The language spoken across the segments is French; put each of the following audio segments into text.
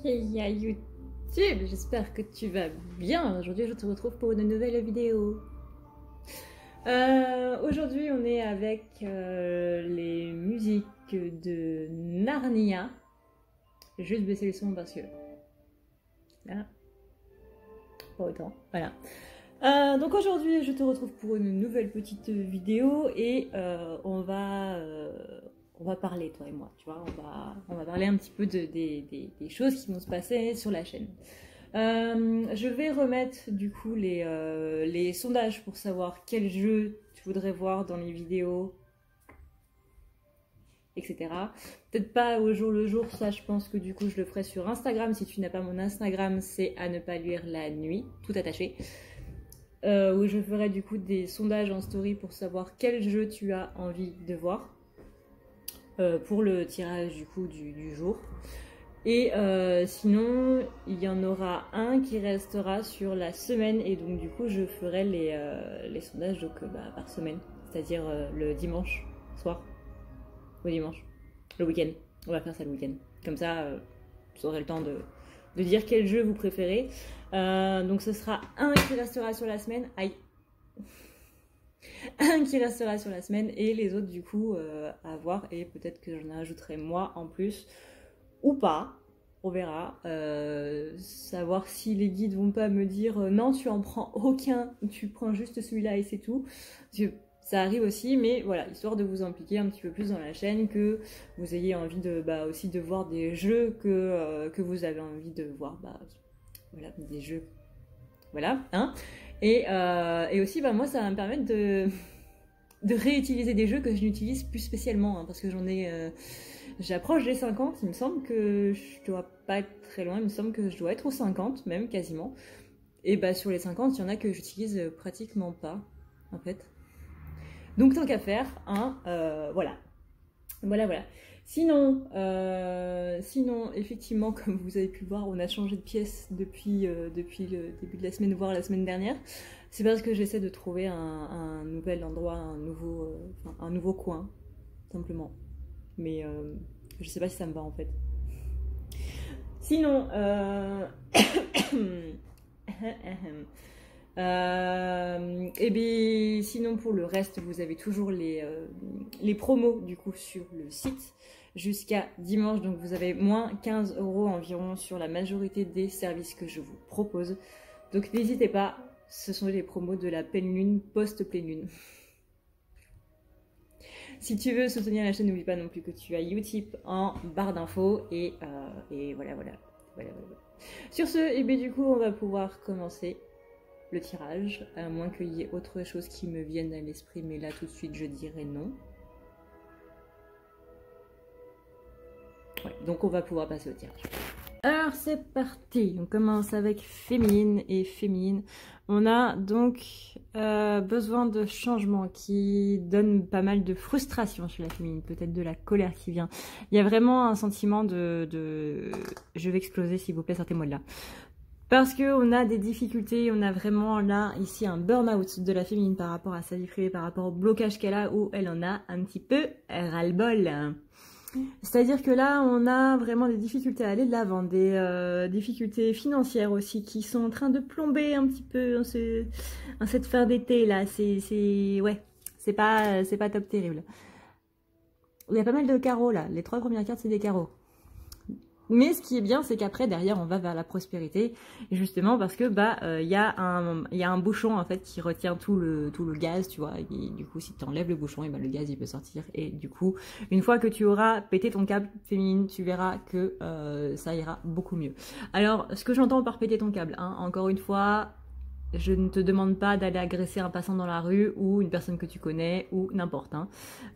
Hey YouTube, j'espère que tu vas bien. Aujourd'hui, je te retrouve pour une nouvelle vidéo. Aujourd'hui, on est avec les musiques de Narnia. Je vais juste baisser le son parce que... Là, pas autant, voilà. Donc aujourd'hui, je te retrouve pour une nouvelle petite vidéo et on va parler, toi et moi, tu vois, on va parler un petit peu des choses qui vont se passer sur la chaîne. Je vais remettre du coup les sondages pour savoir quel jeu tu voudrais voir dans les vidéos, etc. Peut-être pas au jour le jour, ça je pense que du coup je le ferai sur Instagram. Si tu n'as pas mon Instagram, c'est à ne pas lire la nuit, tout attaché. Où je ferai du coup des sondages en story pour savoir quel jeu tu as envie de voir pour le tirage du coup du jour. Et sinon, il y en aura un qui restera sur la semaine et donc du coup je ferai les sondages donc, par semaine, c'est-à-dire le dimanche soir, au dimanche, le week-end. On va faire ça le week-end. Comme ça, vous aurez le temps de dire quel jeu vous préférez. Donc ce sera un qui restera sur la semaine. Aïe. Un qui restera sur la semaine et les autres du coup à voir et peut-être que j'en ajouterai moi en plus ou pas, on verra. Savoir si les guides vont pas me dire non tu en prends aucun, tu prends juste celui-là et c'est tout. Ça arrive aussi, mais voilà, histoire de vous impliquer un petit peu plus dans la chaîne, que vous ayez envie de aussi de voir des jeux que vous avez envie de voir, voilà, des jeux, voilà, hein. Et aussi, moi, ça va me permettre de réutiliser des jeux que je n'utilise plus spécialement, hein, parce que j'approche des 50, il me semble que je dois pas être très loin, il me semble que je dois être aux 50, même quasiment. Et sur les 50, il y en a que j'utilise pratiquement pas, en fait. Donc tant qu'à faire, hein, voilà. Voilà. Sinon, effectivement, comme vous avez pu le voir, on a changé de pièce depuis le début de la semaine, voire la semaine dernière. C'est parce que j'essaie de trouver un nouvel endroit, un nouveau coin, simplement. Mais je sais pas si ça me va en fait. Sinon, et bien sinon pour le reste vous avez toujours les promos du coup sur le site jusqu'à dimanche, donc vous avez moins 15 € environ sur la majorité des services que je vous propose, donc n'hésitez pas, ce sont les promos de la pleine lune, post-pleine lune. Si tu veux soutenir la chaîne, n'oublie pas non plus que tu as Utip en barre d'infos et voilà. Sur ce, et bien du coup on va pouvoir commencer le tirage, à moins qu'il y ait autre chose qui me vienne à l'esprit, mais là tout de suite je dirais non. Ouais, donc on va pouvoir passer au tirage. Alors c'est parti, on commence avec féminine et féminine. On a donc besoin de changements qui donnent pas mal de frustration chez la féminine, peut-être de la colère qui vient. Il y a vraiment un sentiment de... Je vais exploser s'il vous plaît, sortez-moi de là. Parce qu'on a des difficultés, on a vraiment là, ici, un burn-out de la féminine par rapport à sa vie privée, par rapport au blocage qu'elle a, où elle en a un petit peu ras-le-bol. C'est-à-dire que là, on a vraiment des difficultés à aller de l'avant, des difficultés financières aussi, qui sont en train de plomber un petit peu en cette fin d'été, là. Ouais, c'est pas top terrible. Il y a pas mal de carreaux, là. Les 3 premières cartes, c'est des carreaux. Mais ce qui est bien, c'est qu'après, derrière, on va vers la prospérité, justement parce que il y a un bouchon en fait qui retient tout le gaz, tu vois. Et du coup, si tu enlèves le bouchon, et le gaz il peut sortir. Et du coup, une fois que tu auras pété ton câble féminine, tu verras que ça ira beaucoup mieux. Alors, ce que j'entends par péter ton câble, hein, encore une fois, je ne te demande pas d'aller agresser un passant dans la rue ou une personne que tu connais ou n'importe. Hein.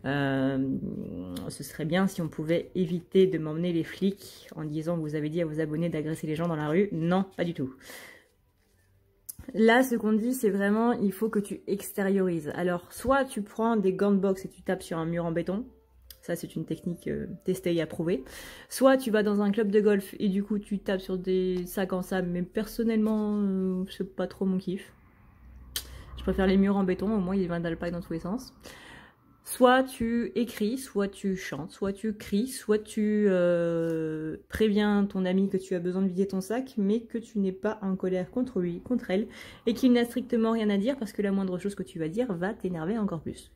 Ce serait bien si on pouvait éviter de m'emmener les flics en disant que vous avez dit à vos abonnés d'agresser les gens dans la rue. Non, pas du tout. Là, ce qu'on dit, c'est vraiment, il faut que tu extériorises. Alors, soit tu prends des gants de boxe et tu tapes sur un mur en béton. Ça, c'est une technique testée et approuvée. Soit tu vas dans un club de golf et du coup, tu tapes sur des sacs en sable. Mais personnellement, c'est pas trop mon kiff. Je préfère les murs en béton, au moins ils ne vandalent pas dans tous les sens. Soit tu écris, soit tu chantes, soit tu cries, soit tu préviens ton ami que tu as besoin de vider ton sac, mais que tu n'es pas en colère contre lui, contre elle, et qu'il n'a strictement rien à dire parce que la moindre chose que tu vas dire va t'énerver encore plus.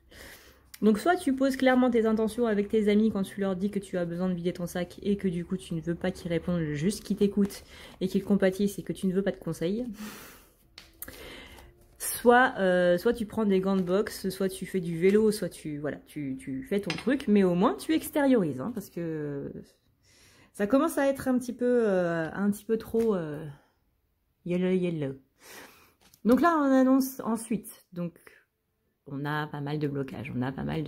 Donc soit tu poses clairement tes intentions avec tes amis quand tu leur dis que tu as besoin de vider ton sac et que du coup tu ne veux pas qu'ils répondent, juste qu'ils t'écoutent et qu'ils compatissent et que tu ne veux pas de conseils. Soit tu prends des gants de boxe, soit tu fais du vélo, soit tu fais ton truc, mais au moins tu extériorises, hein, parce que ça commence à être un petit peu trop yellow. Donc là on annonce ensuite, donc on a pas mal de blocages, on a pas mal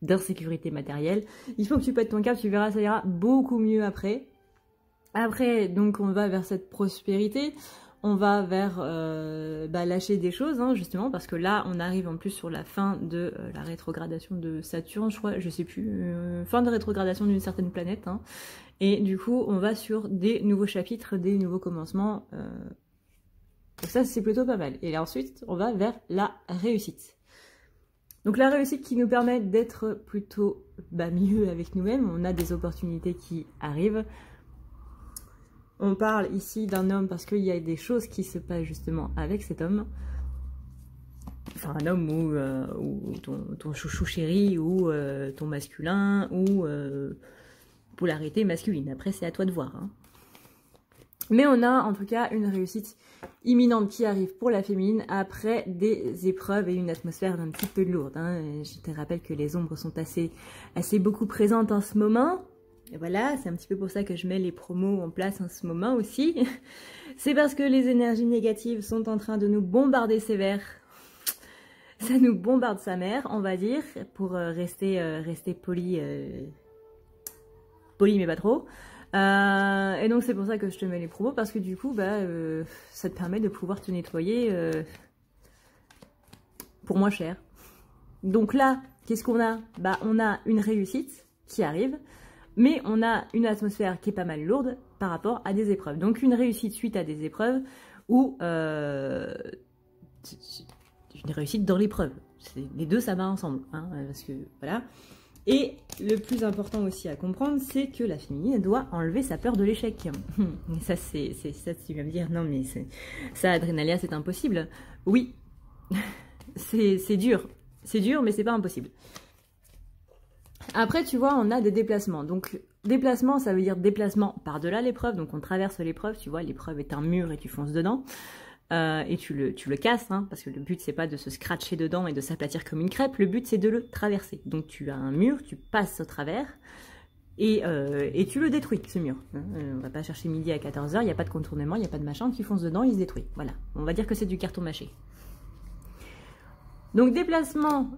d'insécurité matérielle. Il faut que tu pètes ton câble, tu verras, ça ira beaucoup mieux après. Après, donc on va vers cette prospérité. On va vers lâcher des choses, hein, justement, parce que là, on arrive en plus sur la fin de la rétrogradation de Saturne, je crois, je sais plus, fin de rétrogradation d'une certaine planète, hein, et du coup, on va sur des nouveaux chapitres, des nouveaux commencements, donc ça, c'est plutôt pas mal. Et là, ensuite, on va vers la réussite. Donc la réussite qui nous permet d'être plutôt mieux avec nous-mêmes, on a des opportunités qui arrivent. On parle ici d'un homme parce qu'il y a des choses qui se passent justement avec cet homme. Enfin, un homme ou ton chouchou chéri, ou ton masculin, ou polarité masculine. Après, c'est à toi de voir. Hein. Mais on a en tout cas une réussite imminente qui arrive pour la féminine après des épreuves et une atmosphère un petit peu lourde. Hein. Je te rappelle que les ombres sont assez beaucoup présentes en ce moment. Et voilà, c'est un petit peu pour ça que je mets les promos en place en ce moment aussi. C'est parce que les énergies négatives sont en train de nous bombarder sévère. Ça nous bombarde sa mère, on va dire, pour rester poli, mais pas trop. Et donc c'est pour ça que je te mets les promos, parce que du coup, ça te permet de pouvoir te nettoyer pour moins cher. Donc là, qu'est-ce qu'on a? On a une réussite qui arrive. Mais on a une atmosphère qui est pas mal lourde par rapport à des épreuves. Donc une réussite suite à des épreuves ou une réussite dans l'épreuve. Les deux, ça va ensemble. Hein, parce que, voilà. Et le plus important aussi à comprendre, c'est que la féminine doit enlever sa peur de l'échec. Ça, ça, tu vas me dire, non mais ça, Adrénalia, c'est impossible. Oui, c'est dur. C'est dur, mais c'est pas impossible. Après, tu vois, on a des déplacements. Donc, déplacement, ça veut dire déplacement par-delà l'épreuve. Donc, on traverse l'épreuve. Tu vois, l'épreuve est un mur et tu fonces dedans. Et tu le casses, hein, parce que le but, c'est pas de se scratcher dedans et de s'aplatir comme une crêpe. Le but, c'est de le traverser. Donc, tu as un mur, tu passes au travers et tu le détruis, ce mur. Hein. On va pas chercher midi à 14 h, il n'y a pas de contournement, il n'y a pas de machin. Tu fonces dedans, il se détruit. Voilà. On va dire que c'est du carton mâché. Donc déplacement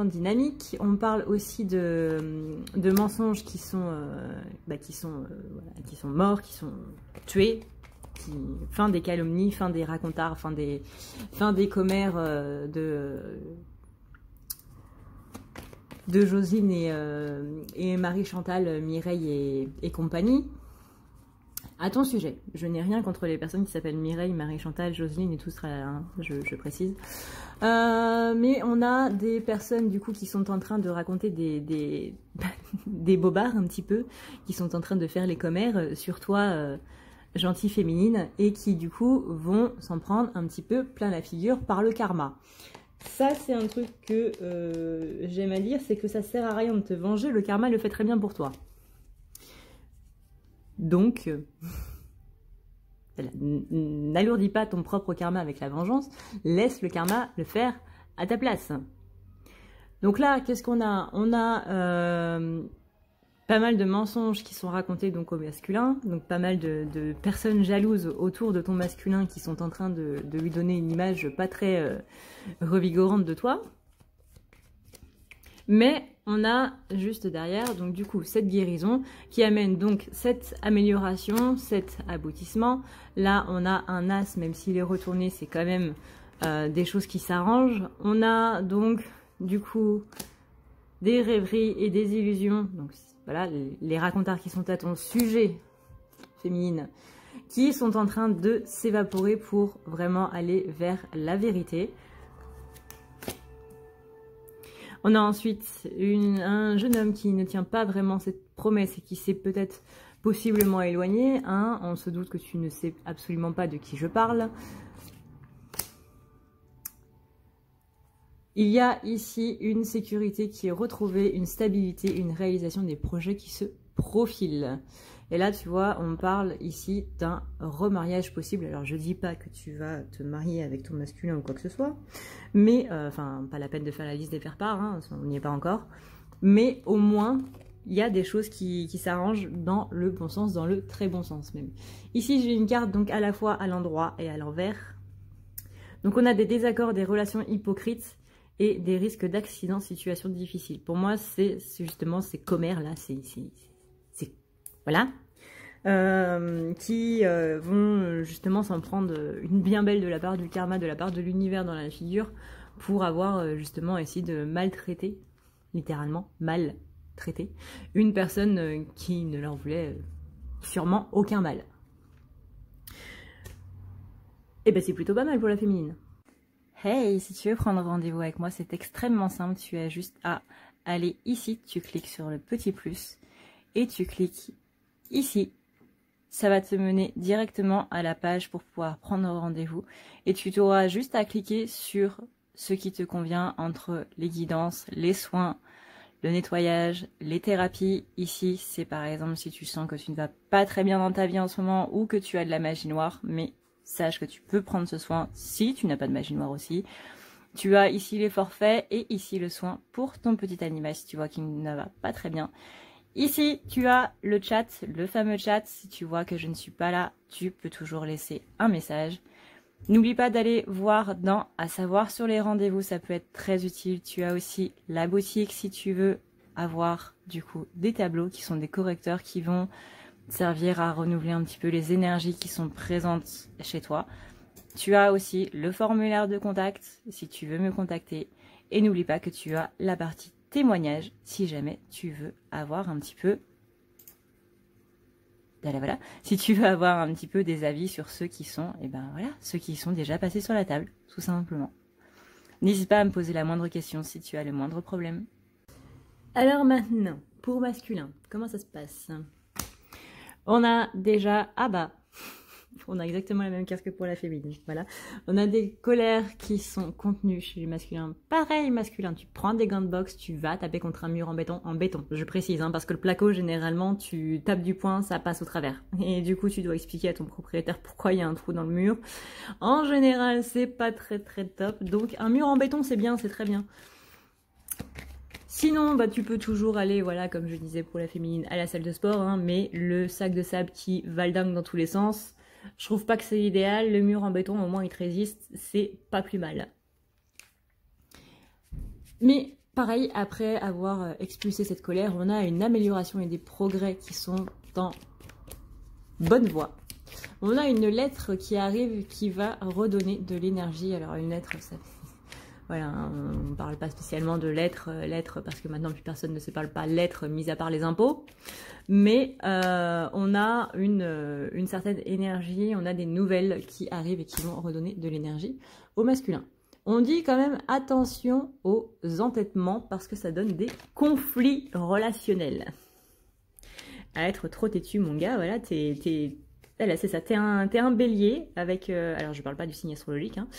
dynamique, on parle aussi de mensonges qui sont morts, qui sont tués, fin des calomnies, fin des racontards, fin des commères de Josine et Marie-Chantal, Mireille et compagnie. À ton sujet, je n'ai rien contre les personnes qui s'appellent Mireille, Marie-Chantal, Jocelyne et tout ça, hein, je précise. Mais on a des personnes du coup qui sont en train de raconter des bobards un petit peu, qui sont en train de faire les commères sur toi, gentille féminine, et qui du coup vont s'en prendre un petit peu plein la figure par le karma. Ça, c'est un truc que j'aime à dire, c'est que ça sert à rien de te venger, le karma le fait très bien pour toi. Donc, n'alourdis pas ton propre karma avec la vengeance, laisse le karma le faire à ta place. Donc là, qu'est-ce qu'on a? On a pas mal de mensonges qui sont racontés donc au masculin, donc pas mal de personnes jalouses autour de ton masculin qui sont en train de lui donner une image pas très revigorante de toi. Mais on a juste derrière, donc du coup, cette guérison qui amène donc cette amélioration, cet aboutissement. Là, on a un as, même s'il est retourné, c'est quand même des choses qui s'arrangent. On a donc, du coup, des rêveries et des illusions. Donc voilà, les racontards qui sont à ton sujet, féminine, qui sont en train de s'évaporer pour vraiment aller vers la vérité. On a ensuite un jeune homme qui ne tient pas vraiment cette promesse et qui s'est peut-être possiblement éloigné. On se doute que tu ne sais absolument pas de qui je parle. Il y a ici une sécurité qui est retrouvée, une stabilité, une réalisation des projets qui se profilent. Et là, tu vois, on parle ici d'un remariage possible. Alors, je dis pas que tu vas te marier avec ton masculin ou quoi que ce soit, mais, enfin, pas la peine de faire la liste des faire-part, hein, on n'y est pas encore. Mais au moins, il y a des choses qui s'arrangent dans le bon sens, dans le très bon sens même. Ici, j'ai une carte donc à la fois à l'endroit et à l'envers. Donc, on a des désaccords, des relations hypocrites, et des risques d'accidents, situations difficiles. Pour moi, c'est justement ces commères là, voilà, qui vont justement s'en prendre une bien belle de la part du karma, de la part de l'univers dans la figure, pour avoir justement essayé de maltraiter, littéralement maltraiter, une personne qui ne leur voulait sûrement aucun mal. Et ben c'est plutôt pas mal pour la féminine. Hey, si tu veux prendre rendez-vous avec moi, c'est extrêmement simple. Tu as juste à aller ici, tu cliques sur le petit plus et tu cliques ici. Ça va te mener directement à la page pour pouvoir prendre rendez-vous. Et tu auras juste à cliquer sur ce qui te convient entre les guidances, les soins, le nettoyage, les thérapies. Ici, c'est par exemple si tu sens que tu ne vas pas très bien dans ta vie en ce moment ou que tu as de la magie noire, mais sache que tu peux prendre ce soin si tu n'as pas de magie noire aussi. Tu as ici les forfaits et ici le soin pour ton petit animal si tu vois qu'il ne va pas très bien. Ici, tu as le chat, le fameux chat. Si tu vois que je ne suis pas là, tu peux toujours laisser un message. N'oublie pas d'aller voir dans « À savoir sur les rendez-vous », ça peut être très utile. Tu as aussi la boutique si tu veux avoir du coup des tableaux qui sont des correcteurs qui vont servir à renouveler un petit peu les énergies qui sont présentes chez toi. Tu as aussi le formulaire de contact si tu veux me contacter. Et n'oublie pas que tu as la partie témoignage si jamais tu veux avoir un petit peu... Voilà. Si tu veux avoir un petit peu des avis sur ceux qui sont, et ben voilà, ceux qui sont déjà passés sur la table, tout simplement. N'hésite pas à me poser la moindre question si tu as le moindre problème. Alors maintenant, pour masculin, comment ça se passe? On a déjà, ah bah, on a exactement la même carte que pour la féminine, voilà. On a des colères qui sont contenues chez les masculins. Pareil, masculin, tu prends des gants de boxe, tu vas taper contre un mur en béton, je précise, hein, parce que le placo, généralement, tu tapes du poing, ça passe au travers. Et du coup, tu dois expliquer à ton propriétaire pourquoi il y a un trou dans le mur. En général, c'est pas très top, donc un mur en béton, c'est bien, c'est très bien. Sinon, bah, tu peux toujours aller, voilà, comme je disais pour la féminine, à la salle de sport, hein, mais le sac de sable qui valdingue dans tous les sens, je trouve pas que c'est idéal. Le mur en béton, au moins, il te résiste, c'est pas plus mal. Mais pareil, après avoir expulsé cette colère, on a une amélioration et des progrès qui sont en bonne voie. On a une lettre qui arrive qui va redonner de l'énergie. Alors une lettre, ça... Voilà, on ne parle pas spécialement de lettres parce que maintenant plus personne ne se parle pas lettres, mis à part les impôts. Mais on a une certaine énergie, on a des nouvelles qui arrivent et qui vont redonner de l'énergie au masculin. On dit quand même attention aux entêtements parce que ça donne des conflits relationnels. À être trop têtu, mon gars, voilà, Là, c'est ça, t'es un bélier avec... alors, je parle pas du signe astrologique, hein,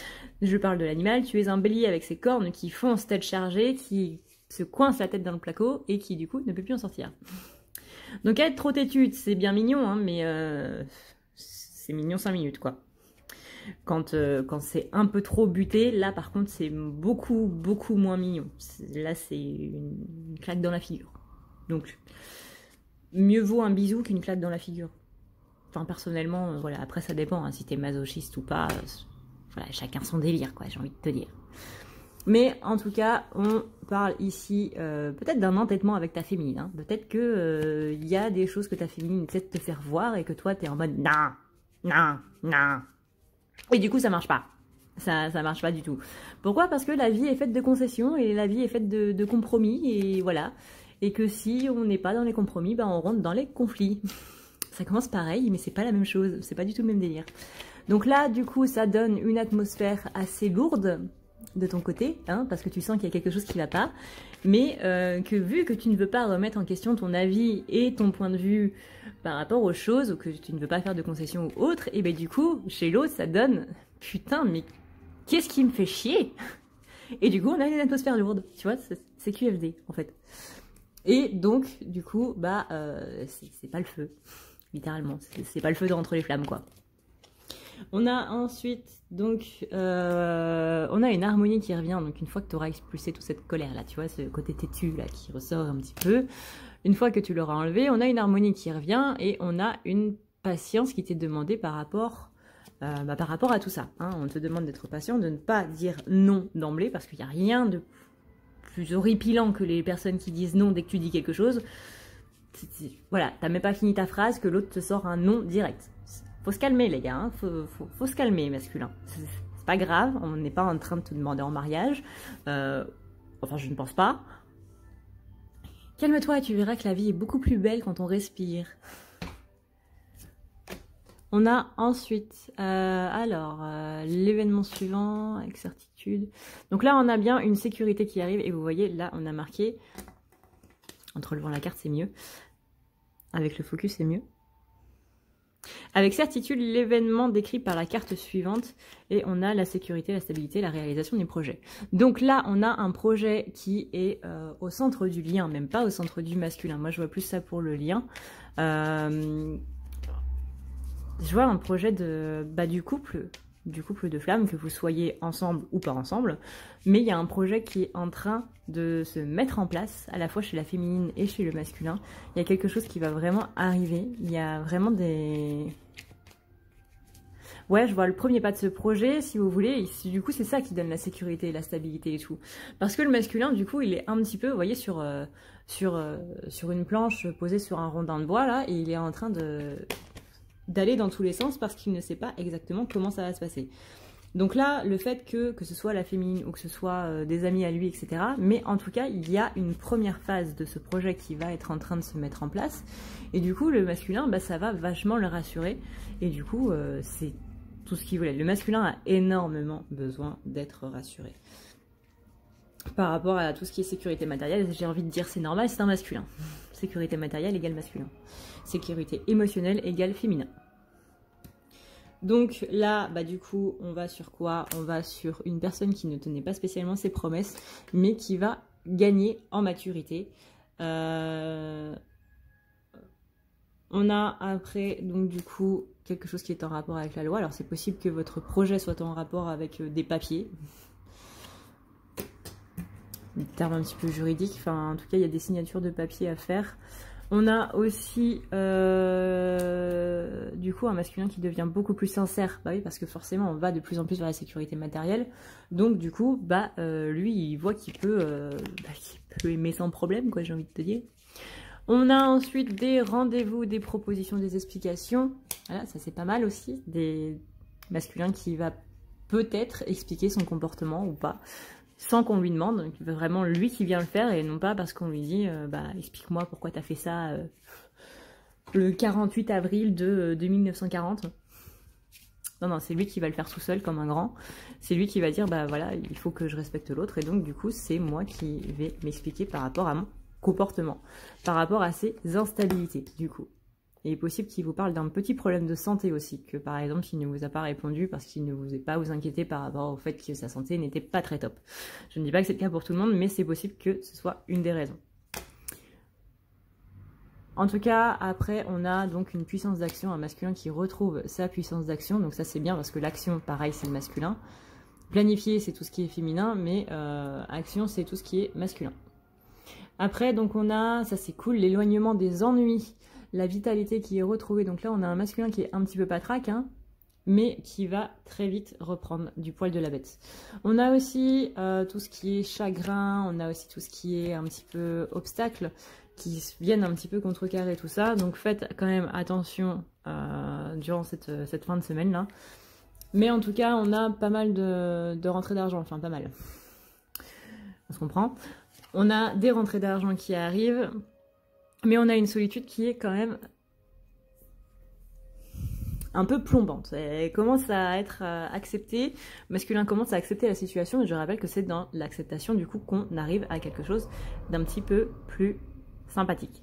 je parle de l'animal. Tu es un bélier avec ses cornes qui foncent tête chargée, qui se coince la tête dans le placo et qui, du coup, ne peut plus en sortir. Donc, être trop têtu, c'est bien mignon, hein, mais c'est mignon 5 minutes, quoi. Quand c'est un peu trop buté, là, par contre, c'est beaucoup moins mignon. Là, c'est une claque dans la figure. Donc, mieux vaut un bisou qu'une claque dans la figure. Enfin, personnellement, voilà, après ça dépend, hein, si t'es masochiste ou pas, voilà, chacun son délire, quoi, j'ai envie de te dire. Mais en tout cas, on parle ici peut-être d'un entêtement avec ta féminine, hein. Peut-être que y a des choses que ta féminine essaie de te faire voir et que toi, t'es en mode non. Et du coup, ça marche pas. Ça marche pas du tout. Pourquoi? Parce que la vie est faite de concessions et la vie est faite de compromis, et voilà. Et que si on n'est pas dans les compromis, ben on rentre dans les conflits. Ça commence pareil, mais c'est pas la même chose, c'est pas du tout le même délire. Donc là, du coup, ça donne une atmosphère assez lourde, de ton côté, hein, parce que tu sens qu'il y a quelque chose qui ne va pas, mais que vu que tu ne veux pas remettre en question ton avis et ton point de vue par rapport aux choses, ou que tu ne veux pas faire de concessions ou autre, et ben du coup, chez l'autre, ça donne « Putain, mais qu'est-ce qui me fait chier ?» Et du coup, on a une atmosphère lourde, tu vois, c'est QFD, en fait. Et donc, du coup, bah, c'est pas le feu, littéralement. C'est pas le feu de rentrer les flammes, quoi. On a ensuite, donc, on a une harmonie qui revient. Donc, une fois que tu auras expulsé toute cette colère-là, tu vois, ce côté têtu, là, qui ressort un petit peu. Une fois que tu l'auras enlevé, on a une harmonie qui revient et on a une patience qui t'est demandée par rapport à tout ça. Hein. On te demande d'être patient, de ne pas dire non d'emblée, parce qu'il n'y a rien de plus horripilant que les personnes qui disent non dès que tu dis quelque chose. Voilà, t'as même pas fini ta phrase que l'autre te sort un non direct. Faut se calmer les gars, hein. Faut se calmer masculin. C'est pas grave, on n'est pas en train de te demander en mariage. Enfin, je ne pense pas. Calme-toi, tu verras que la vie est beaucoup plus belle quand on respire. On a ensuite, l'événement suivant, avec certitude. Donc là, on a bien une sécurité qui arrive. Et vous voyez, là, on a marqué, en relevant la carte, c'est mieux. Avec le focus, c'est mieux. Avec certitude, l'événement décrit par la carte suivante. Et on a la sécurité, la stabilité, la réalisation du projet. Donc là, on a un projet qui est au centre du lien, même pas au centre du masculin. Moi, je vois plus ça pour le lien. Je vois un projet du couple de flammes, que vous soyez ensemble ou pas ensemble, mais il y a un projet qui est en train de se mettre en place, à la fois chez la féminine et chez le masculin. Il y a quelque chose qui va vraiment arriver, il y a vraiment des... Ouais, je vois le premier pas de ce projet, si vous voulez, et du coup c'est ça qui donne la sécurité, la stabilité et tout. Parce que le masculin, du coup, il est un petit peu, vous voyez, sur une planche posée sur un rondin de bois, là, et il est en train d'aller dans tous les sens parce qu'il ne sait pas exactement comment ça va se passer. Donc là, le fait que ce soit la féminine ou que ce soit des amis à lui, etc. Mais en tout cas, il y a une première phase de ce projet qui va être en train de se mettre en place. Et du coup, le masculin, ça va vachement le rassurer. Et du coup, c'est tout ce qu'il voulait. Le masculin a énormément besoin d'être rassuré. Par rapport à tout ce qui est sécurité matérielle, j'ai envie de dire c'est normal, c'est un masculin. Sécurité matérielle égale masculin. Sécurité émotionnelle égale féminin. Donc là, du coup, on va sur quoi? On va sur une personne qui ne tenait pas spécialement ses promesses, mais qui va gagner en maturité. On a après, donc du coup, quelque chose qui est en rapport avec la loi. Alors c'est possible que votre projet soit en rapport avec des papiers. Des termes un petit peu juridiques. Enfin, en tout cas, il y a des signatures de papier à faire. On a aussi, du coup, un masculin qui devient beaucoup plus sincère. Bah oui, parce que forcément, on va de plus en plus vers la sécurité matérielle. Donc, du coup, lui, il voit qu'il peut aimer sans problème, quoi, j'ai envie de te dire. On a ensuite des rendez-vous, des propositions, des explications. Voilà, ça c'est pas mal aussi. Des masculins qui va peut-être expliquer son comportement ou pas, sans qu'on lui demande. Donc, vraiment lui qui vient le faire et non pas parce qu'on lui dit explique-moi pourquoi t'as fait ça le 48 avril de 1940. Non, c'est lui qui va le faire tout seul comme un grand. C'est lui qui va dire voilà, il faut que je respecte l'autre. Et donc du coup, c'est moi qui vais m'expliquer par rapport à mon comportement, par rapport à ses instabilités du coup. Il est possible qu'il vous parle d'un petit problème de santé aussi, que par exemple il ne vous a pas répondu parce qu'il ne vous est pas vous inquiéter par rapport au fait que sa santé n'était pas très top. Je ne dis pas que c'est le cas pour tout le monde, mais c'est possible que ce soit une des raisons. En tout cas, après on a donc une puissance d'action, un masculin qui retrouve sa puissance d'action, donc ça c'est bien parce que l'action, pareil, c'est le masculin. Planifier, c'est tout ce qui est féminin, mais action, c'est tout ce qui est masculin. Après, donc on a, ça c'est cool, l'éloignement des ennuis, la vitalité qui est retrouvée. Donc là, on a un masculin qui est un petit peu patraque, hein, mais qui va très vite reprendre du poil de la bête. On a aussi tout ce qui est chagrin, on a aussi tout ce qui est un petit peu obstacle, qui viennent un petit peu contrecarrer tout ça. Donc faites quand même attention durant cette fin de semaine-là. Mais en tout cas, on a pas mal de rentrées d'argent, enfin pas mal. On se comprend. On a des rentrées d'argent qui arrivent, mais on a une solitude qui est quand même un peu plombante. Elle commence à être acceptée, le masculin commence à accepter la situation, et je rappelle que c'est dans l'acceptation du coup qu'on arrive à quelque chose d'un petit peu plus sympathique.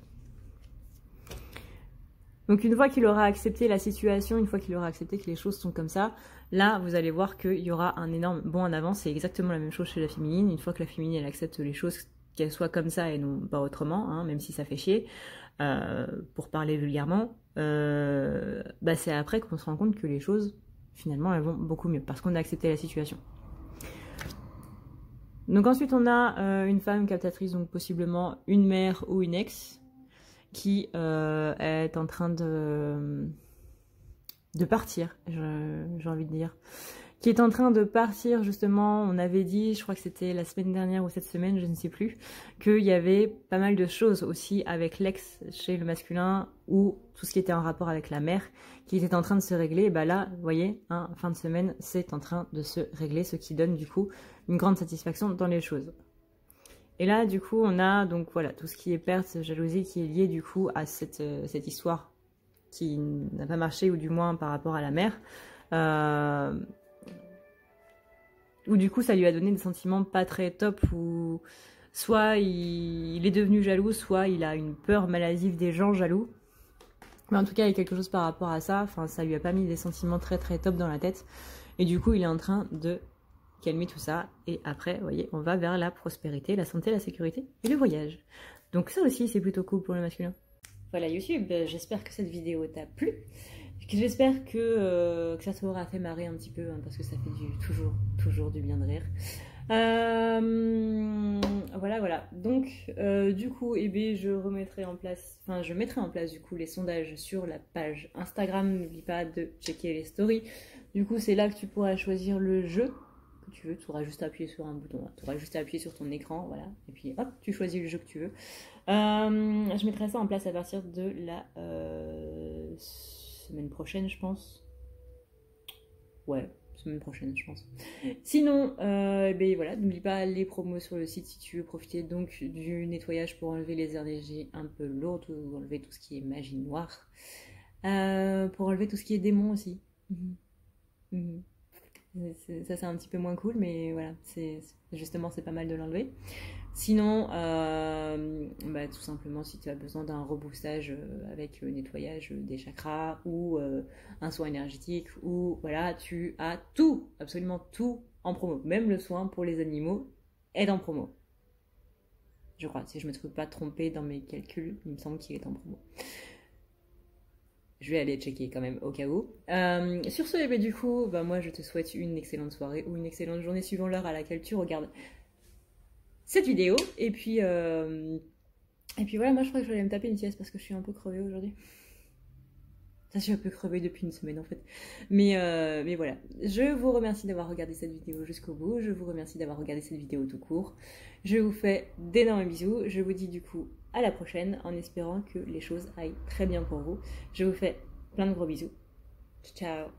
Donc une fois qu'il aura accepté la situation, une fois qu'il aura accepté que les choses sont comme ça, là vous allez voir qu'il y aura un énorme bond en avant. C'est exactement la même chose chez la féminine. Une fois que la féminine elle accepte les choses, qu'elles soient comme ça et non pas autrement, hein, même si ça fait chier, pour parler vulgairement, bah c'est après qu'on se rend compte que les choses finalement elles vont beaucoup mieux parce qu'on a accepté la situation. Donc ensuite on a une femme captatrice, donc possiblement une mère ou une ex, qui est en train de partir, j'ai envie de dire. Qui est en train de partir, justement. On avait dit, je crois que c'était la semaine dernière ou cette semaine, je ne sais plus, qu'il y avait pas mal de choses aussi avec l'ex chez le masculin, ou tout ce qui était en rapport avec la mère, qui était en train de se régler. Et bah là, vous voyez, hein, fin de semaine, c'est en train de se régler, ce qui donne du coup une grande satisfaction dans les choses. Et là, du coup, on a donc voilà tout ce qui est perte, jalousie, qui est lié du coup à cette histoire qui n'a pas marché, ou du moins par rapport à la mère, où du coup ça lui a donné des sentiments pas très top, où soit il est devenu jaloux, soit il a une peur maladive des gens jaloux. Mais en tout cas, il y a quelque chose par rapport à ça, enfin ça lui a pas mis des sentiments très très top dans la tête. Et du coup, il est en train de calmer tout ça, et après, vous voyez, on va vers la prospérité, la santé, la sécurité et le voyage. Donc ça aussi, c'est plutôt cool pour le masculin. Voilà YouTube, j'espère que cette vidéo t'a plu. J'espère que ça t'aura fait marrer un petit peu, hein, parce que ça fait toujours du bien de rire. Voilà. Donc, du coup, eh bien, je mettrai en place du coup les sondages sur la page Instagram. N'oublie pas de checker les stories. Du coup, c'est là que tu pourras choisir le jeu que tu veux. Tu auras juste à appuyer sur un bouton. Tu auras juste à appuyer sur ton écran, voilà. Et puis, hop, tu choisis le jeu que tu veux. Je mettrai ça en place à partir de la semaine prochaine, je pense. Ouais, semaine prochaine, je pense. Sinon, ben voilà, n'oublie pas les promos sur le site si tu veux profiter donc du nettoyage pour enlever les énergies un peu lourdes, ou enlever tout ce qui est magie noire, pour enlever tout ce qui est démon aussi. Ça c'est un petit peu moins cool, mais voilà, justement c'est pas mal de l'enlever. Sinon, bah, tout simplement si tu as besoin d'un reboostage avec le nettoyage des chakras, ou un soin énergétique, ou voilà, tu as tout, absolument tout en promo. Même le soin pour les animaux est en promo. Je crois, si je me trouve pas trompée dans mes calculs, il me semble qu'il est en promo. Je vais aller checker quand même au cas où. Sur ce, bah, du coup, bah, moi je te souhaite une excellente soirée ou une excellente journée suivant l'heure à laquelle tu regardes cette vidéo. Et puis voilà, moi je crois que je vais aller me taper une sieste parce que je suis un peu crevée aujourd'hui. Ça, je suis un peu crevée depuis une semaine en fait. Mais voilà, je vous remercie d'avoir regardé cette vidéo jusqu'au bout. Je vous remercie d'avoir regardé cette vidéo tout court. Je vous fais d'énormes bisous. Je vous dis du coup à la prochaine, en espérant que les choses aillent très bien pour vous. Je vous fais plein de gros bisous. Ciao.